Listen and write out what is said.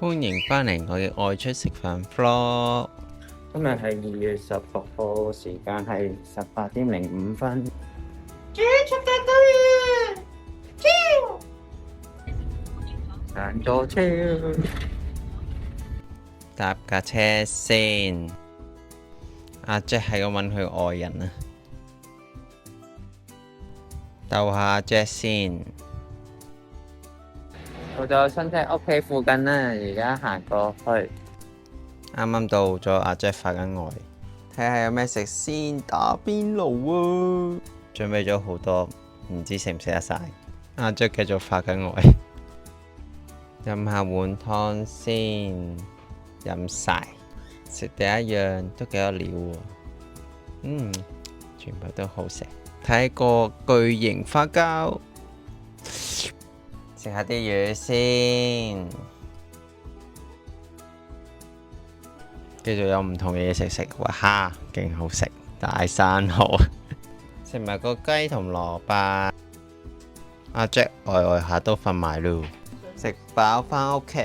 歡迎返嚟我嘅外出食飯 vlog。今日係2月16號，時間係18:05。煮出嘅都要行咗車，搭架車先。阿 Jack 係咁揾佢愛人啊，逗下阿 Jack 先。到咗親戚屋企附近啦，而家行過去。啱啱到咗阿 Jack 發緊呆，睇下有咩食先。打邊爐啊！準備咗好多，唔知食唔食得晒。阿 Jack 繼續發緊呆，飲下碗湯先，飲晒。食第一樣都幾多料喎，全部都好食。睇個巨型花膠，食下啲魚先。繼續有唔同嘅嘢食，哇蝦勁好食，大生蠔，食埋個雞同蘿蔔。阿 Jack 呆下都瞓埋咯，食飽返屋企。